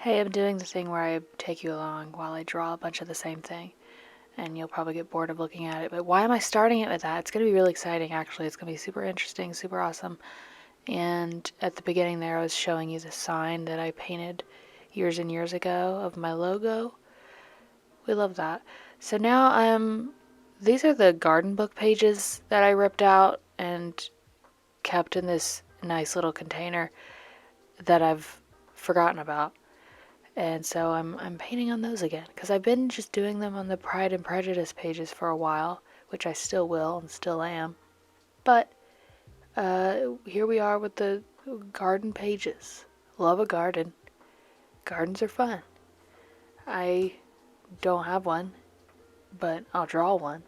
Hey, I'm doing the thing where I take you along while I draw a bunch of the same thing, and you'll probably get bored of looking at it. But why am I starting it with that? It's going to be really exciting, actually. It's going to be super interesting, super awesome. And at the beginning there, I was showing you the sign that I painted years and years ago of my logo. We love that. So now these are the garden book pages that I ripped out and kept in this nice little container that I've forgotten about. And so I'm painting on those again because I've been just doing them on the Pride and Prejudice pages for a while, which I still will and still am. But here we are with the garden pages. Love a garden. Gardens are fun. I don't have one, but I'll draw one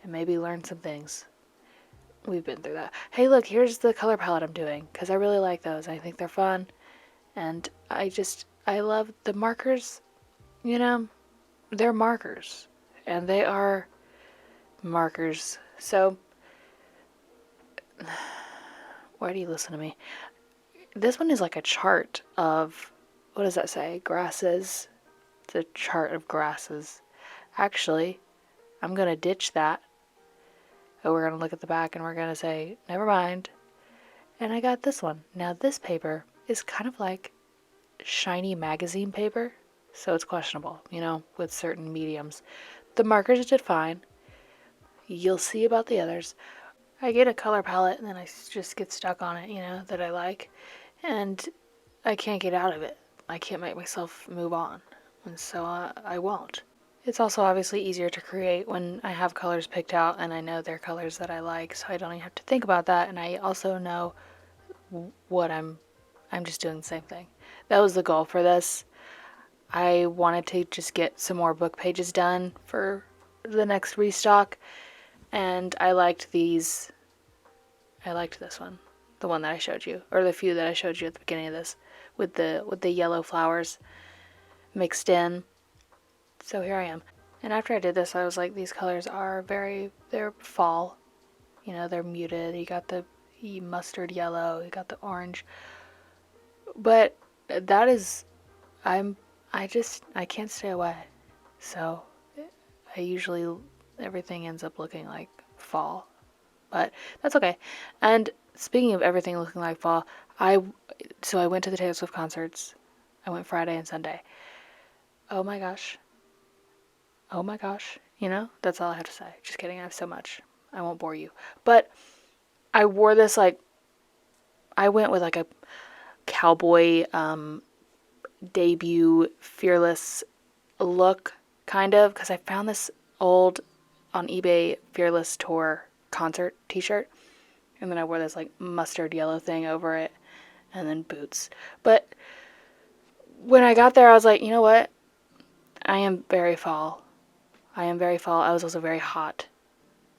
and maybe learn some things. We've been through that. Hey, look, here's the color palette I'm doing because I really like those. I think they're fun. And I love the markers, you know, they're markers. And they are markers. So, why do you listen to me? This one is like a chart of, what does that say? Grasses. It's a chart of grasses. Actually, I'm going to ditch that. And we're going to look at the back and we're going to say, never mind. And I got this one. Now, this paper is kind of like shiny magazine paper. So it's questionable, with certain mediums. The markers did fine. You'll see about the others. I get a color palette and then I just get stuck on it, that I like. And I can't get out of it. I can't make myself move on. And so I won't. It's also obviously easier to create when I have colors picked out and I know they're colors that I like, so I don't even have to think about that. And I also know what I'm just doing the same thing. That was the goal for this. I wanted to just get some more book pages done for the next restock. And I liked these. I liked this one, the one that I showed you, or the few that I showed you at the beginning of this, with the yellow flowers mixed in. So here I am. And after I did this, I was like, these colors are they're fall. They're muted. You got the mustard yellow, you got the orange. But that is, I can't stay away. So everything ends up looking like fall. But that's okay. And speaking of everything looking like fall, I went to the Taylor Swift concerts. I went Friday and Sunday. Oh my gosh. Oh my gosh. That's all I have to say. Just kidding. I have so much. I won't bore you. But I wore this I went with a cowboy debut Fearless look, kind of, because I found this old on eBay Fearless Tour concert t-shirt, and then I wore this mustard yellow thing over it, and then boots. But when I got there, I was like, you know what? I am very fall. I was also very hot,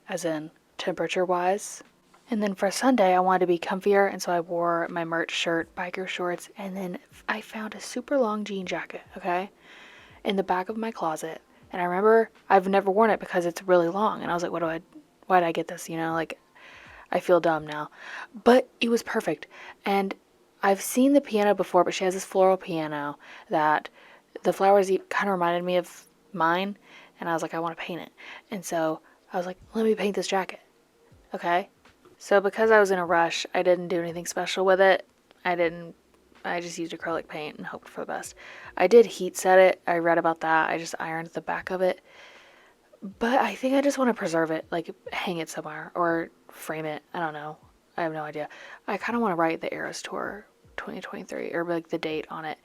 as in temperature wise. And then for Sunday, I wanted to be comfier, and so I wore my merch shirt, biker shorts, and then I found a super long jean jacket, okay, in the back of my closet. And I remember I've never worn it because it's really long, and I was like, why did I get this? I feel dumb now. But it was perfect. And I've seen the piano before, but she has this floral piano that the flowers kind of reminded me of mine, and I was like, I want to paint it. And so I was like, let me paint this jacket, okay? So because I was in a rush, I didn't do anything special with it. I just used acrylic paint and hoped for the best. I did heat set it. I read about that. I just ironed the back of it. But I think I just want to preserve it, hang it somewhere or frame it. I don't know. I have no idea. I kind of want to write the Eras Tour 2023 or the date on it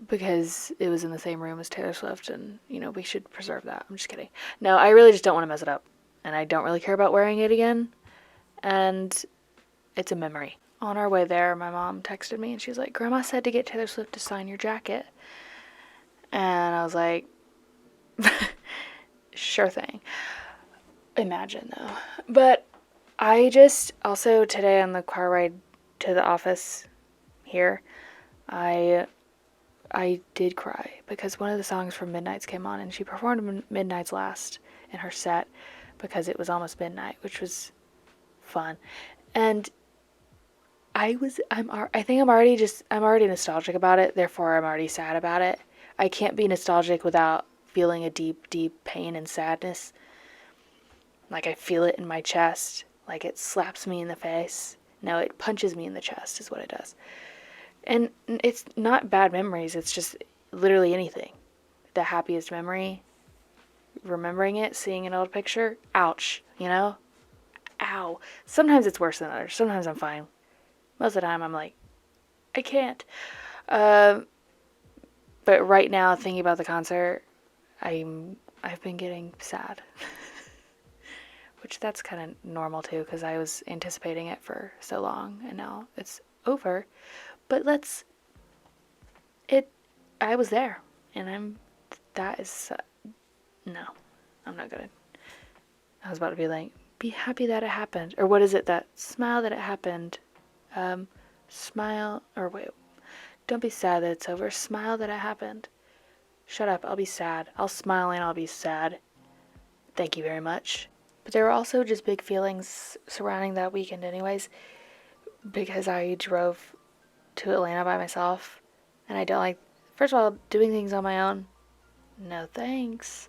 because it was in the same room as Taylor Swift and, we should preserve that. I'm just kidding. No, I really just don't want to mess it up. And I don't really care about wearing it again. And it's a memory. On our way there, my mom texted me and she's like, Grandma said to get Taylor Swift to sign your jacket. And I was like, sure thing. Imagine though. But I just also today on the car ride to the office here, I did cry because one of the songs from Midnight's came on and she performed Midnight's last in her set because it was almost midnight, which was fun. And I think I'm already nostalgic about it, therefore I'm already sad about it. I can't be nostalgic without feeling a deep, deep pain and sadness. Like I feel it in my chest, like it slaps me in the face. No, it punches me in the chest is what it does. And it's not bad memories, it's just literally anything. The happiest memory, remembering it, seeing an old picture, ouch, you know? Ow. Sometimes it's worse than others. Sometimes I'm fine. Most of the time I'm like, I can't. Uh, but right now, thinking about the concert, I've been getting sad. Which that's kind of normal too, because I was anticipating it for so long, and now it's over. But I was there, and that is, no, I'm not gonna, I was about to be like, be happy that it happened. Or what is it, that smile that it happened. Um, Smile, or wait, don't be sad that it's over. Smile that it happened. Shut up, I'll be sad. I'll smile and I'll be sad. Thank you very much. But there were also just big feelings surrounding that weekend, anyways, because I drove to Atlanta by myself, and I don't like, first of all, doing things on my own. No thanks.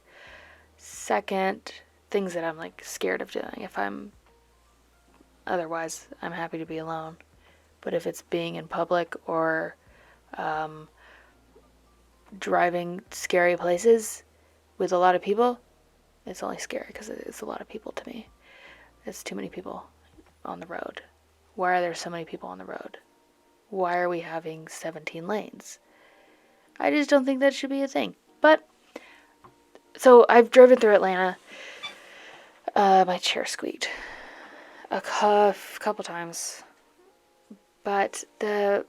Second, things that I'm like scared of doing. If I'm otherwise, I'm happy to be alone. But if it's being in public or um, driving scary places with a lot of people, it's only scary because it's a lot of people to me. It's too many people on the road. Why are there so many people on the road? Why are we having 17 lanes? I just don't think that should be a thing. But, so I've driven through Atlanta. My chair squeaked a couple times. But I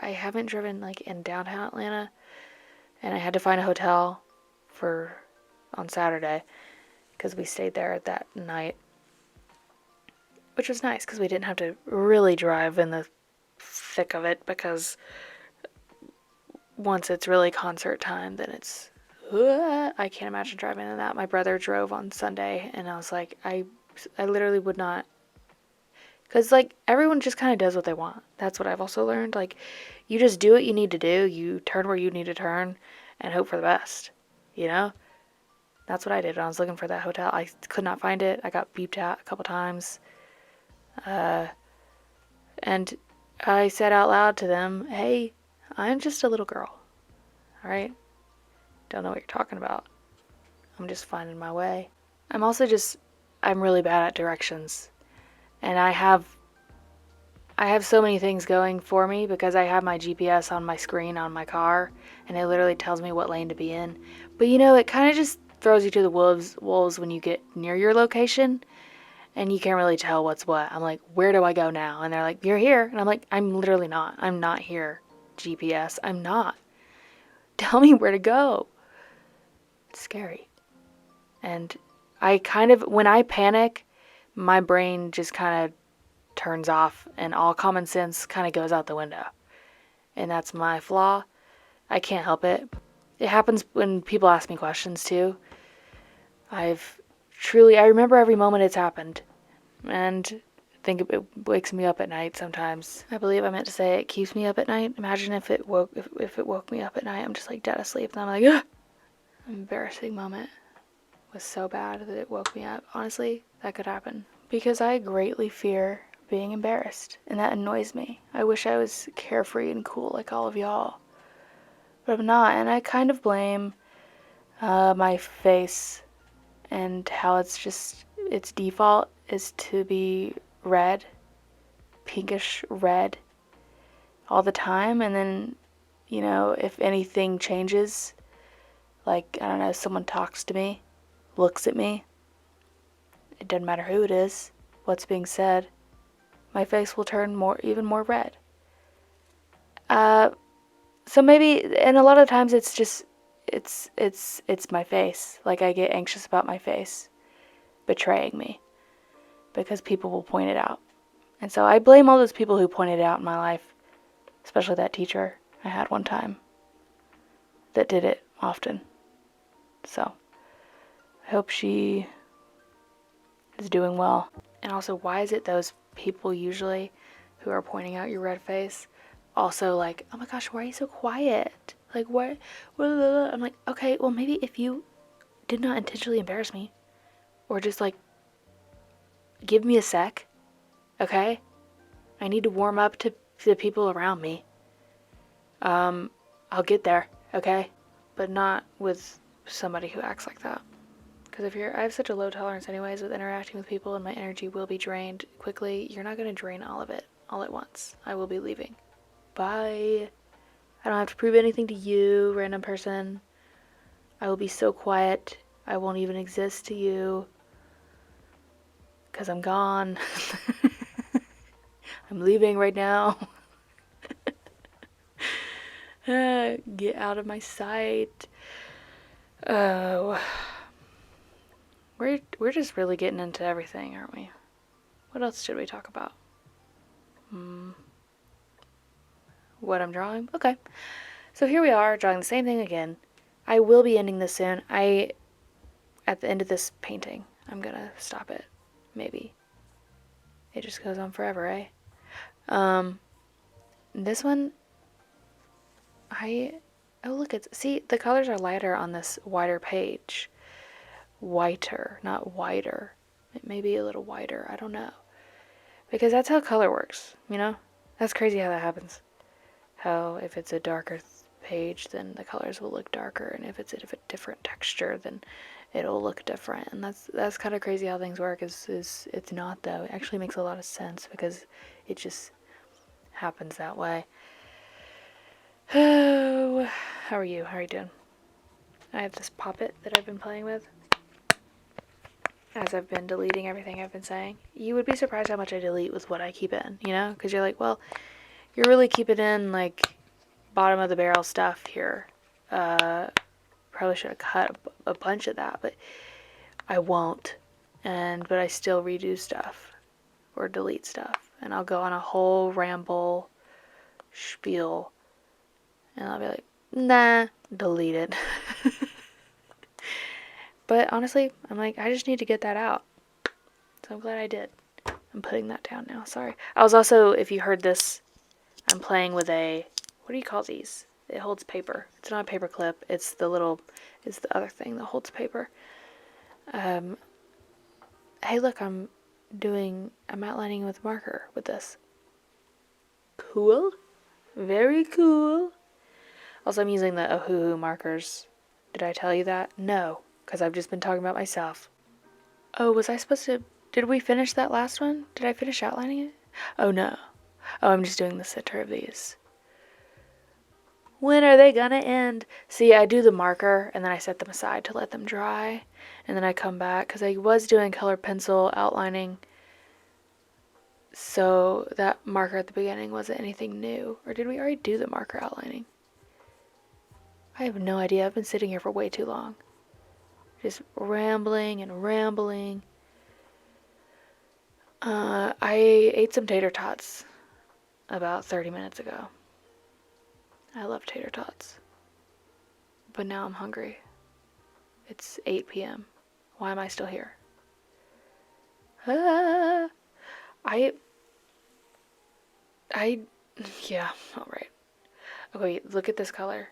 haven't driven like in downtown Atlanta, and I had to find a hotel on Saturday because we stayed there that night, which was nice because we didn't have to really drive in the thick of it, because once it's really concert time, then it's I can't imagine driving in that. My brother drove on Sunday, and I was like, I literally would not, because like everyone just kind of does what they want. That's what I've also learned. Like, you just do what you need to do. You turn where you need to turn, and hope for the best. You know. That's what I did when I was looking for that hotel. I could not find it. I got beeped at a couple times. And I said out loud to them, hey, I'm just a little girl. Alright? Don't know what you're talking about. I'm just finding my way. I'm really bad at directions. And I have so many things going for me because I have my GPS on my screen on my car, and it literally tells me what lane to be in. But you know, it kind of just throws you to the wolves when you get near your location, and you can't really tell what's what. I'm like, where do I go now? And they're like, you're here. And I'm like, I'm literally not. I'm not here. GPS, I'm not. Tell me where to go. It's scary. And when I panic, my brain just kind of turns off and all common sense kind of goes out the window. And that's my flaw. I can't help it. It happens when people ask me questions too. I remember every moment it's happened. And I think it wakes me up at night sometimes. I believe I meant to say it keeps me up at night. Imagine if it woke me up at night. I'm just like dead asleep and I'm like, ah! Embarrassing moment. Was so bad that it woke me up. Honestly, that could happen. Because I greatly fear being embarrassed, and that annoys me. I wish I was carefree and cool like all of y'all. But I'm not, and I kind of blame my face and how its default is to be red, pinkish red all the time, and then, you know, if anything changes, like, I don't know, someone talks to me, looks at me, it doesn't matter who it is, what's being said, my face will turn even more red. So maybe, and a lot of times it's just, it's my face. Like, I get anxious about my face betraying me because people will point it out. And so I blame all those people who pointed it out in my life, especially that teacher I had one time that did it often. So I hope she is doing well. And also, why is it those people usually who are pointing out your red face also like, oh my gosh, why are you so quiet? Like, what? I'm like, okay, well, maybe if you did not intentionally embarrass me, or just like, give me a sec, okay? I need to warm up to the people around me. I'll get there, okay? But not with somebody who acts like that. Because I have such a low tolerance anyways with interacting with people, and my energy will be drained quickly. You're not going to drain all of it all at once. I will be leaving. Bye. I don't have to prove anything to you, random person. I will be so quiet. I won't even exist to you. Because I'm gone. I'm leaving right now. Get out of my sight. Oh. We're just really getting into everything, aren't we? What else should we talk about? What I'm drawing? Okay. So here we are, drawing the same thing again. I will be ending this soon. At the end of this painting, I'm gonna stop it. Maybe. It just goes on forever, eh? This one, oh look, see, the colors are lighter on this wider page. Whiter, not wider. It may be a little whiter, I don't know. Because that's how color works, you know? That's crazy how that happens. How if it's a darker page, then the colors will look darker, and if it's a different texture, then it'll look different. And that's kind of crazy how things work. Is it's not though. It actually makes a lot of sense because it just happens that way. Oh, how are you? How are you doing? I have this poppet that I've been playing with as I've been deleting everything I've been saying. You would be surprised how much I delete with what I keep in, you know? Because you're like, well, you're really keeping in like bottom of the barrel stuff here. Probably should have cut a bunch of that, but I won't. But I still redo stuff or delete stuff, and I'll go on a whole ramble spiel, and I'll be like, nah, delete it. But honestly, I'm like, I just need to get that out. So I'm glad I did. I'm putting that down now. Sorry. I was also, if you heard this, I'm playing with what do you call these? It holds paper. It's not a paper clip. It's the other thing that holds paper. Hey, look, I'm outlining with marker with this. Cool. Very cool. Also, I'm using the Ohuhu markers. Did I tell you that? No, because I've just been talking about myself. Oh, was I supposed to... Did we finish that last one? Did I finish outlining it? Oh, no. Oh, I'm just doing the center of these. When are they gonna end? See, I do the marker, and then I set them aside to let them dry. And then I come back, because I was doing colored pencil outlining. So that marker at the beginning wasn't anything new. Or did we already do the marker outlining? I have no idea. I've been sitting here for way too long. Just rambling and rambling. I ate some tater tots about 30 minutes ago. I love tater tots. But now I'm hungry. It's 8 p.m. Why am I still here? Yeah, alright. Okay, look at this color.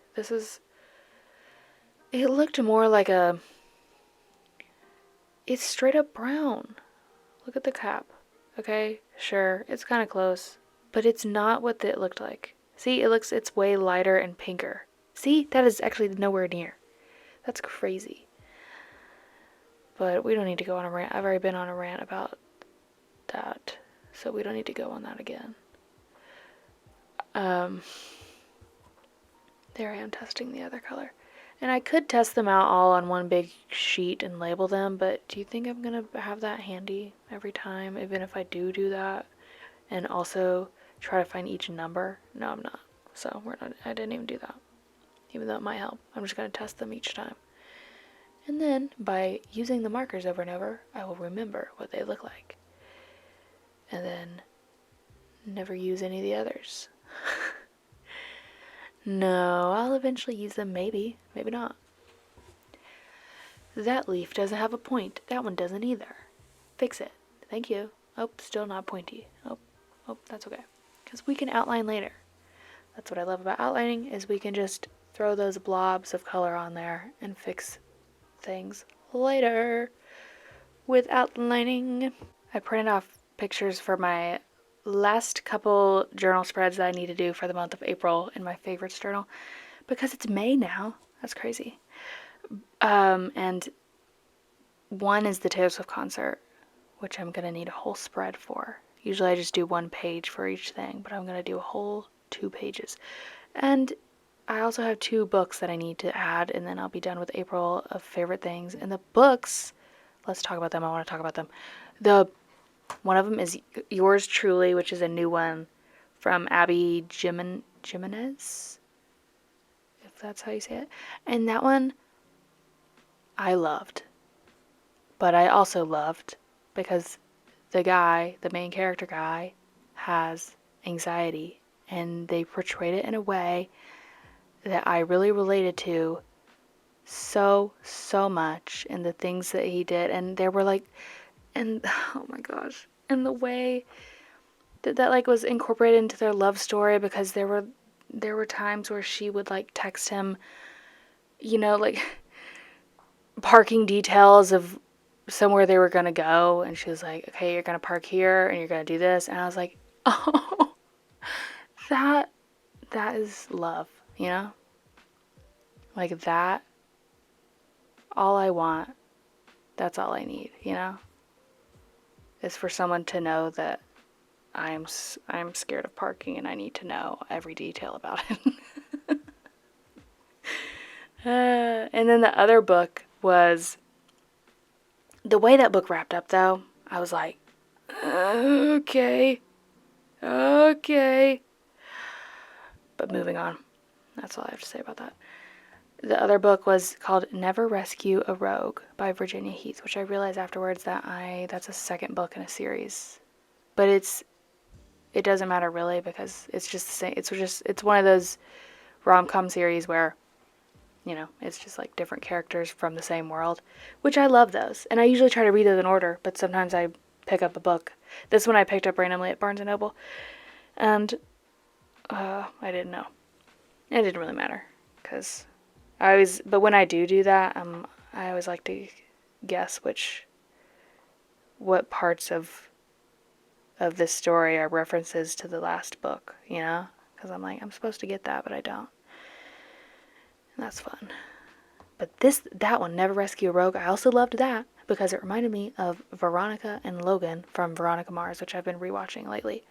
It looked more like it's straight up brown. Look at the cap. Okay, sure, it's kind of close. But it's not what it looked like. See, it's way lighter and pinker. See, that is actually nowhere near. That's crazy. But we don't need to go on a rant. I've already been on a rant about that. So we don't need to go on that again. There I am testing the other color. And I could test them out all on one big sheet and label them, but do you think I'm going to have that handy every time, even if I do that? And also try to find each number? No, I'm not. So I didn't even do that. Even though it might help. I'm just going to test them each time. And then, by using the markers over and over, I will remember what they look like. And then never use any of the others. No, I'll eventually use them, maybe. Maybe not. That leaf doesn't have a point. That one doesn't either. Fix it. Thank you. Oh, still not pointy. Oh, that's okay. because we can outline later. That's what I love about outlining, is we can just throw those blobs of color on there and fix things later with outlining. I printed off pictures for my last couple journal spreads that I need to do for the month of April in my favorites journal, because it's May now. That's crazy. And one is the Taylor Swift concert, which I'm going to need a whole spread for. Usually I just do 1 page for each thing, but I'm going to do a whole 2 pages. And I also have 2 books that I need to add, and then I'll be done with April of favorite things. And the books, let's talk about them. I want to talk about them. One of them is Yours Truly, which is a new one from Abby Jimenez, if that's how you say it. And that one I loved. But I also loved because the main character guy, has anxiety, and they portrayed it in a way that I really related to so much, and the things that he did, and there were like, and oh my gosh, and the way that like was incorporated into their love story, because there were times where she would like text him, like parking details of somewhere they were going to go, and she was like, okay, you're going to park here and you're going to do this, and I was like, oh, that is love, like that. All I want, that's all I need, is for someone to know that I'm scared of parking and I need to know every detail about it. And then the other book was, the way that book wrapped up though, I was like, okay. But moving on. That's all I have to say about that. The other book was called Never Rescue a Rogue by Virginia Heath, which I realized afterwards that's a 2nd book in a series. But it doesn't matter really, because it's just the same. It's one of those rom-com series where, it's just like different characters from the same world, which I love those. And I usually try to read those in order, but sometimes I pick up a book. This one I picked up randomly at Barnes & Noble, and I didn't know. It didn't really matter, because but when I do that, I always like to guess what parts of this story are references to the last book, because I'm like, I'm supposed to get that, but I don't. And that's fun. But that one, Never Rescue a Rogue, I also loved that because it reminded me of Veronica and Logan from Veronica Mars, which I've been rewatching lately.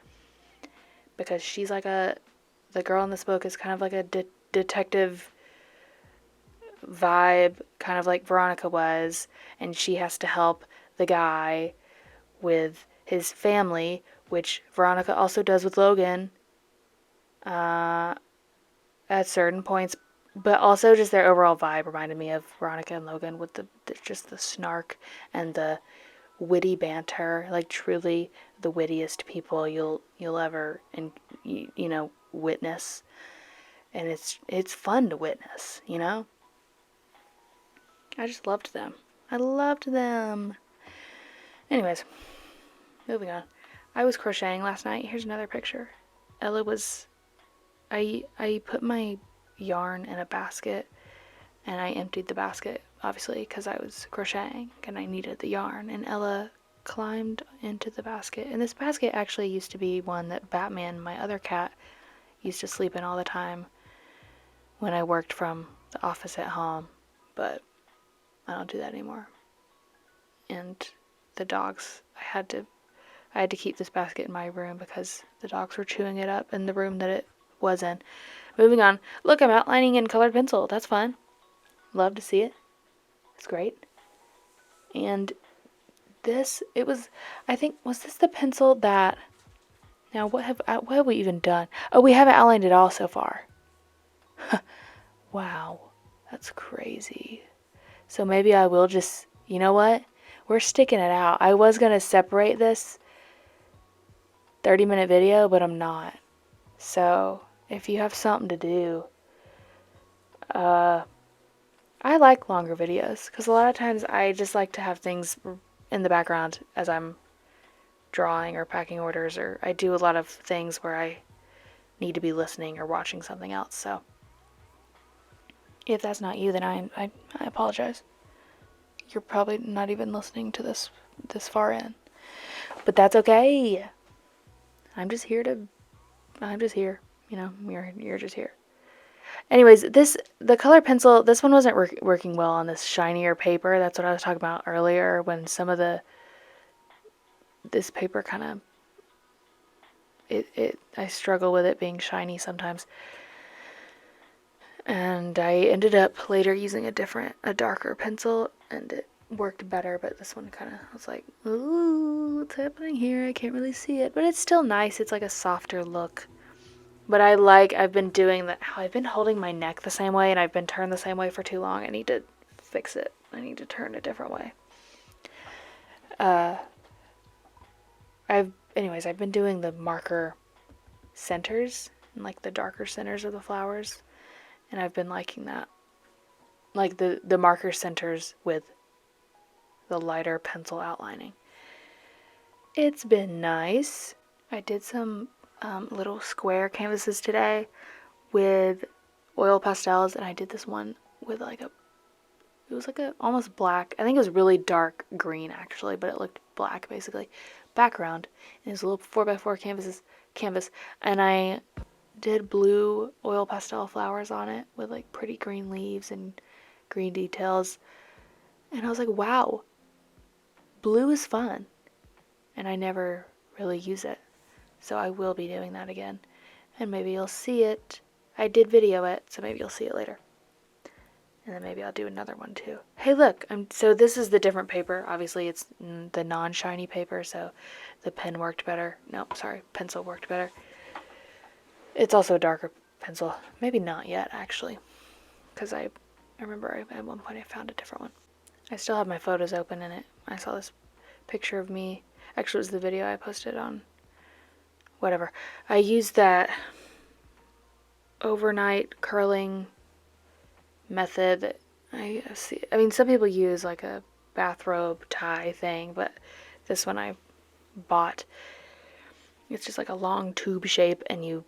Because she's like the girl in this book is kind of like a detective vibe, kind of like Veronica was, and she has to help the guy with his family, which Veronica also does with Logan at certain points, but also just their overall vibe reminded me of Veronica and Logan, with just the snark and the witty banter, like truly the wittiest people you'll ever witness, and it's fun to witness, I just loved them. I loved them. Anyways, moving on. I was crocheting last night. Here's another picture. I put my yarn in a basket, and I emptied the basket, obviously, because I was crocheting and I needed the yarn, and Ella climbed into the basket. And this basket actually used to be one that Batman, my other cat, used to sleep in all the time when I worked from the office at home, but I don't do that anymore. And the dogs, I had to keep this basket in my room because the dogs were chewing it up in the room that it was in. Moving on. Look, I'm outlining in colored pencil. That's fun. Love to see it. It's great. And was this the pencil that, now what have we even done? Oh, we haven't outlined it all so far. Wow. That's crazy. So maybe I will just, you know what? We're sticking it out. I was going to separate this 30-minute video, but I'm not. So if you have something to do, I like longer videos because a lot of times I just like to have things in the background as I'm drawing or packing orders, or I do a lot of things where I need to be listening or watching something else. So if that's not you, then I apologize. You're probably not even listening to this far in. But that's okay. I'm just here. You know, you're just here. Anyways, the color pencil, this one wasn't working well on this shinier paper. That's what I was talking about earlier, when some of this paper kind of, I struggle with it being shiny sometimes. And I ended up later using a darker pencil, and it worked better, but this one kind of, I was like, ooh, what's happening here? I can't really see it, but it's still nice. It's like a softer look. But I've been doing that. I've been holding my neck the same way, and I've been turned the same way for too long. I need to fix it. I need to turn a different way. I've been doing the marker centers, and like the darker centers of the flowers, and I've been liking that. Like the marker centers with the lighter pencil outlining. It's been nice. I did some little square canvases today with oil pastels, and I did this one with it was like a almost black, I think it was really dark green actually, but it looked black basically, background, and it was a little 4x4 canvas, and I did blue oil pastel flowers on it with like pretty green leaves and green details, and I was like, wow, blue is fun, and I never really use it, so I will be doing that again, and maybe you'll see it. I did video it, so maybe you'll see it later. And then maybe I'll do another one too. Hey, look, so this is the different paper. Obviously, it's the non-shiny paper, so the pen worked better. No, sorry, pencil worked better. It's also a darker pencil. Maybe not yet, actually, because I remember at one point I found a different one. I still have my photos open in it. I saw this picture of me. Actually, it was the video I posted on whatever. I used that overnight curling method. I mean, some people use like a bathrobe tie thing, but this one I bought. It's just like a long tube shape, and you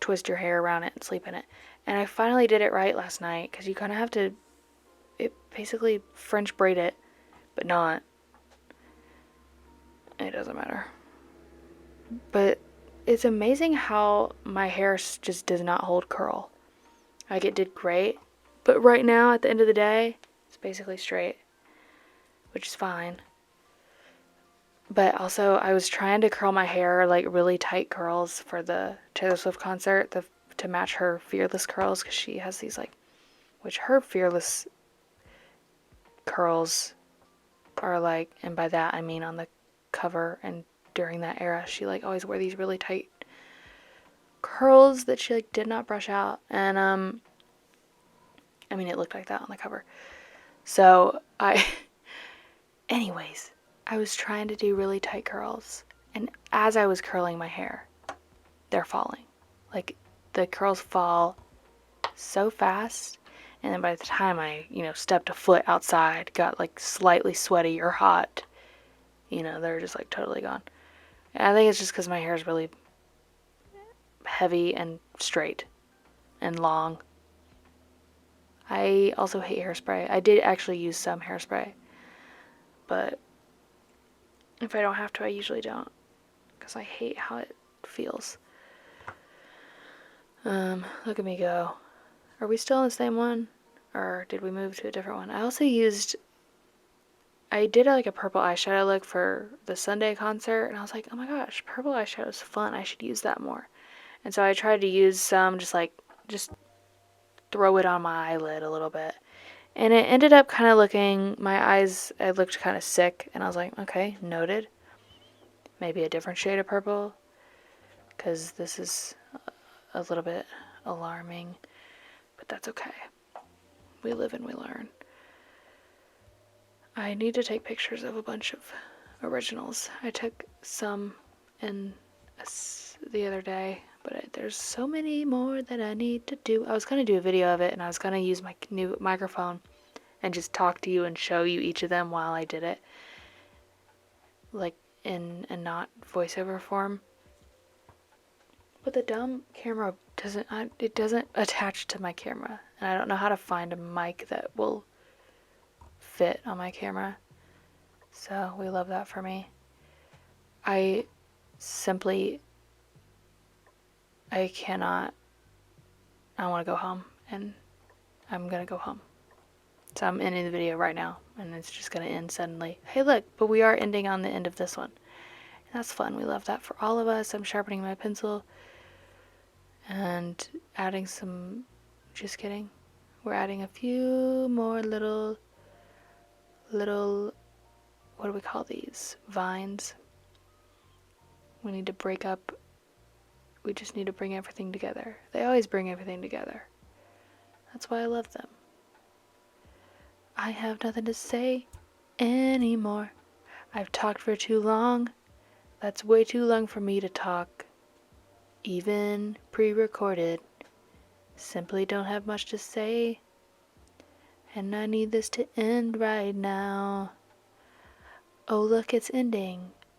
twist your hair around it and sleep in it. And I finally did it right last night, because you kind of have to, it basically French braid it, but not. It doesn't matter. But it's amazing how my hair just does not hold curl. Like, it did great, but right now, at the end of the day, it's basically straight, which is fine. But also, I was trying to curl my hair, like really tight curls for the Taylor Swift concert to match her Fearless curls, because she has these like, which her Fearless curls are like, and by that I mean on the cover and during that era, she like always wore these really tight curls that she like did not brush out, and I mean, it looked like that on the cover. So anyways, I was trying to do really tight curls, and as I was curling my hair, they're falling. Like, the curls fall so fast, and then by the time I, stepped a foot outside, got like slightly sweaty or hot, they're just like totally gone. And I think it's just because my hair is really heavy and straight and long. I also hate hairspray. I did actually use some hairspray, but if I don't have to, I usually don't, because I hate how it feels. Look at me go. Are we still in the same one, or did we move to a different one? I did like a purple eyeshadow look for the Sunday concert, and I was like, oh my gosh, purple eyeshadow is fun. I should use that more. And so I tried to use some, just throw it on my eyelid a little bit. And it ended up kind of looking, I looked kind of sick, and I was like, okay, noted. Maybe a different shade of purple, because this is a little bit alarming, but that's okay. We live and we learn. I need to take pictures of a bunch of originals. I took some the other day, but there's so many more that I need to do. I was going to do a video of it, and I was going to use my new microphone and just talk to you and show you each of them while I did it, like in not voiceover form. But the dumb camera it doesn't attach to my camera. And I don't know how to find a mic that will fit on my camera. So we love that for me. I simply, I cannot, I want to go home, and I'm going to go home. So I'm ending the video right now, and it's just going to end suddenly. Hey, look, but we are ending on the end of this one. And that's fun. We love that for all of us. I'm sharpening my pencil and adding some, just kidding. We're adding a few more little, what do we call these? Vines. We need to break up, we just need to bring everything together. They always bring everything together. That's why I love them. I have nothing to say anymore. I've talked for too long. That's way too long for me to talk. Even pre-recorded. Simply don't have much to say. And I need this to end right now. Oh look, it's ending.